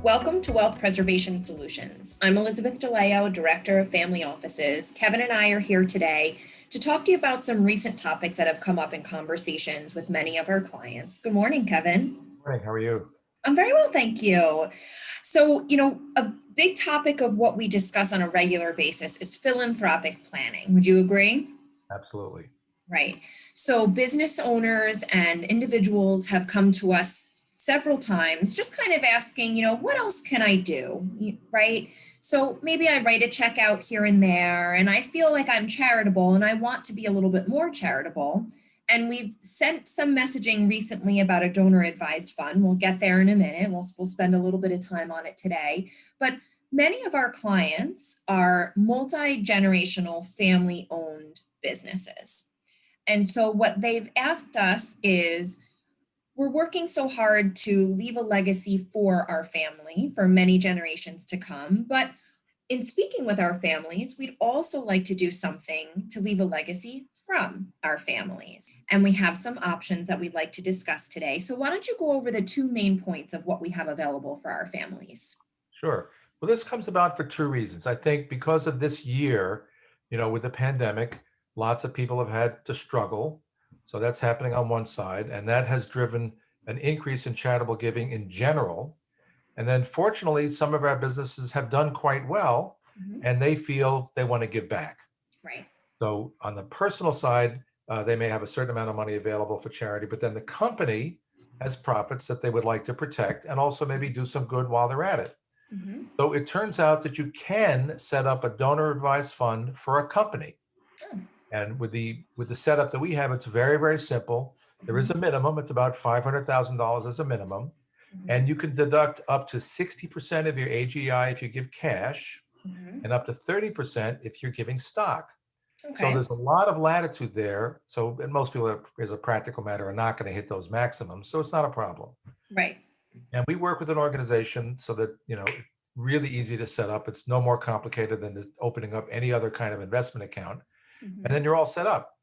Welcome to Wealth Preservation Solutions. I'm Elizabeth DeLeo, Director of Family Offices. Kevin and I are here today to talk to you about some recent topics that have come up in conversations with many of our clients. Good morning, Kevin. Morning, how are you? I'm very well, thank you. So, a big topic of what we discuss on a regular basis is philanthropic planning. Would you agree? Absolutely. Right. So business owners and individuals have come to us several times, just kind of asking, what else can I do? Right. So maybe I write a check out here and there, and I feel like I'm charitable and I want to be a little bit more charitable. And we've sent some messaging recently about a donor advised fund. We'll get there in a minute. We'll spend a little bit of time on it today. But many of our clients are multi-generational family owned businesses. And so what they've asked us is, we're working so hard to leave a legacy for our family for many generations to come. But in speaking with our families, we'd also like to do something to leave a legacy from our families. And we have some options that we'd like to discuss today. So why don't you go over the two main points of what we have available for our families? Sure. Well, this comes about for two reasons. I think because of this year, with the pandemic, lots of people have had to struggle. So that's happening on one side, and that has driven an increase in charitable giving in general. And then fortunately, some of our businesses have done quite well, Mhm. and they feel they want to give back. Right. So on the personal side, they may have a certain amount of money available for charity, but then the company has profits that they would like to protect and also maybe do some good while they're at it. Mhm. So it turns out that you can set up a donor advised fund for a company. Oh. And with the setup that we have, it's very, very simple. There is Mhm. a minimum. It's about $500,000 as a minimum. Mhm. And you can deduct up to 60% of your AGI if you give cash Mhm. and up to 30% if you're giving stock. So Okay. there's a lot of latitude there. So, and most people, as a practical matter, are not going to hit those maximums. So it's not a problem. Right. And we work with an organization so that, it's really easy to set up. It's no more complicated than just opening up any other kind of investment account. And Mhm. then you're all set up.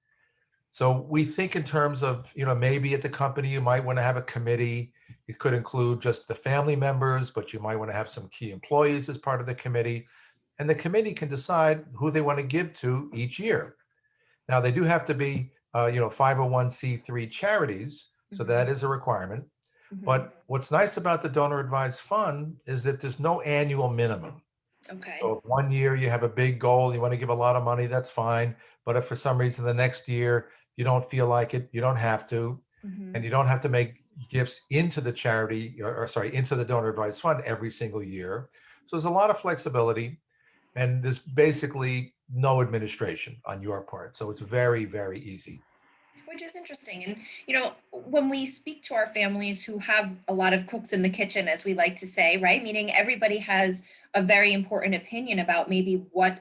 So we think in terms of, maybe at the company, you might want to have a committee. It could include just the family members, but you might want to have some key employees as part of the committee. And the committee can decide who they want to give to each year. Now, they do have to be, 501c3 charities, so that Mhm. is a requirement. Mhm. But what's nice about the donor advised fund is that there's no annual minimum. Okay. So if one year you have a big goal, you want to give a lot of money, that's fine. But if for some reason the next year you don't feel like it, you don't have to. And Mhm. you don't have to make gifts into the charity, or sorry, into the donor advised fund every single year. So there's a lot of flexibility. And there's basically no administration on your part. So it's very, very easy. Which is interesting. And, when we speak to our families who have a lot of cooks in the kitchen, as we like to say, right? Meaning everybody has a very important opinion about maybe what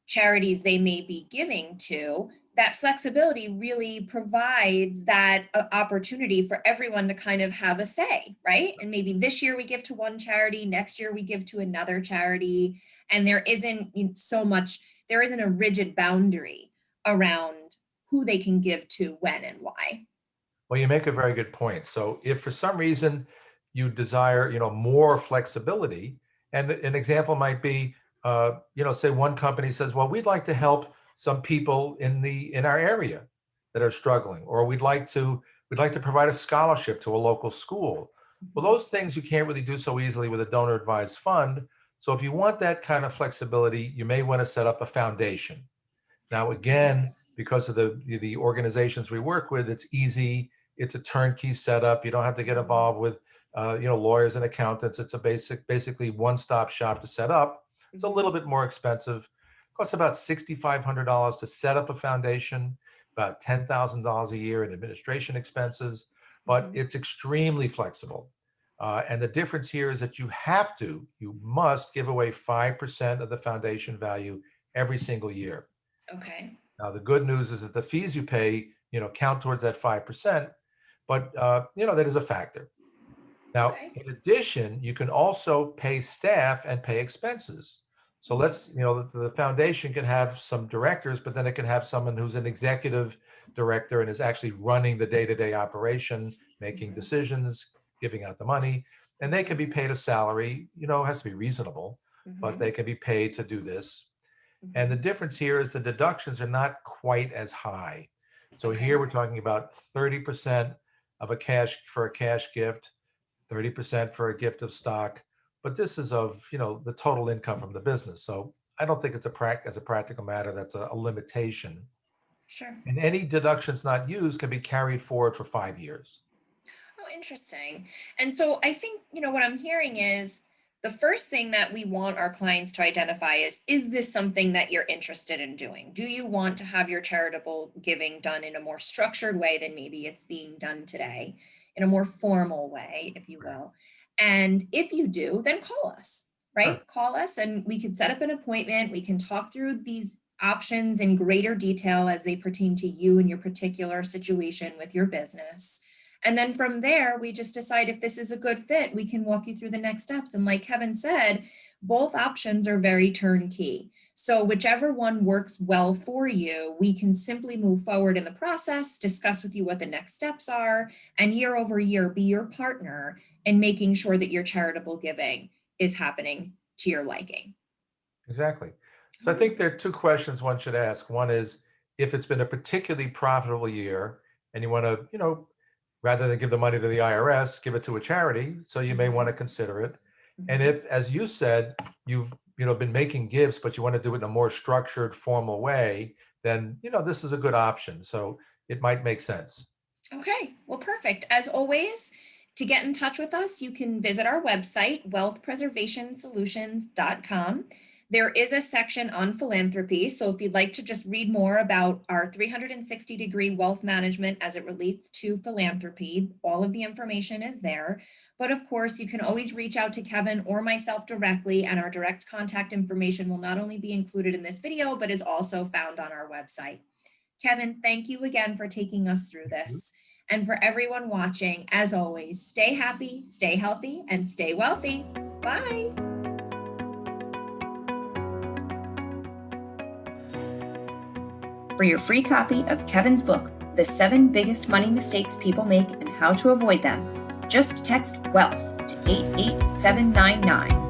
charities they may be giving to. That flexibility really provides that opportunity for everyone to kind of have a say, right? And maybe this year we give to one charity, next year we give to another charity, and there isn't so much, there isn't a rigid boundary around who they can give to, when, and why. Well, you make a very good point. So if for some reason you desire, more flexibility, and an example might be, say one company says, well, we'd like to help some people in our area that are struggling, or we'd like to provide a scholarship to a local school. Well, Mhm. those things you can't really do so easily with a donor advised fund. So if you want that kind of flexibility, you may want to set up a foundation. Now, Okay. again, because of the organizations we work with, it's easy. It's a turnkey setup. You don't have to get Mhm. involved with, lawyers and accountants. It's a basically one-stop shop to set up. It's a Mhm. little bit more expensive. Costs about $6,500 to set up a foundation, about $10,000 a year in administration expenses, but Mhm. it's extremely flexible. And the difference here is that you must give away 5% of the foundation value every single year. Okay. Now, the good news is that the fees you pay, count towards that 5%, but, that is a factor. Now, Okay. in addition, you can also pay staff and pay expenses. So Interesting. the foundation can have some directors, but then it can have someone who's an executive director and is actually running the day-to-day operation, making Mhm. decisions, giving out the money. and they can be paid a salary, it has to be reasonable, but Mhm, they can be paid to do this. And the mhm. difference here is the deductions are not quite as high. So here Okay. we're talking about 30% of a cash gift, 30% for a gift of stock. But this is of, the total income from the business. So I don't think it's as a practical matter, that's a limitation. Sure. And any deductions not used can be carried forward for 5 years. Oh, interesting. And so I think, what I'm hearing is the first thing that we want our clients to identify is this something that you're interested in doing? Do you want to have your charitable giving done in a more structured way than maybe it's being done today, in a more formal way, if you Right. will? And if you do, then call us, Sure. right? Call us and we can set up an appointment. We can talk through these options in greater detail as they pertain to you and your particular situation with your business. And then from there, we just decide if this is a good fit. We can walk you through the next steps. And like Kevin said, both options are very turnkey. So, whichever one works well for you, we can simply move forward in the process, discuss with you what the next steps are, and year over year be your partner in making sure that your charitable giving is happening to your liking. Exactly. So I Oh, think there are two questions one should ask. One is if it's been a particularly profitable year and you want to, rather than give the money to the IRS, give it to a charity. So you may want mhm, to consider it. And mhm. if, as you said, you've, been making gifts, but you want to do it in a more structured, formal way, then, this is a good option. So it might make sense. Okay, well, perfect. As always, to get in touch with us, you can visit our website, wealthpreservationsolutions.com. There is a section on philanthropy. So if you'd like to just read more about our 360-degree wealth management as it relates to philanthropy, all of the information is there. But of course, you can always reach out to Kevin or myself directly, and our direct contact information will not only be included in this video, but is also found on our website. Kevin, thank you again for taking us through this. And for everyone watching, as always, stay happy, stay healthy, and stay wealthy. Bye. For your free copy of Kevin's book, The 7 Biggest Money Mistakes People Make and How to Avoid Them, just text WEALTH to 88799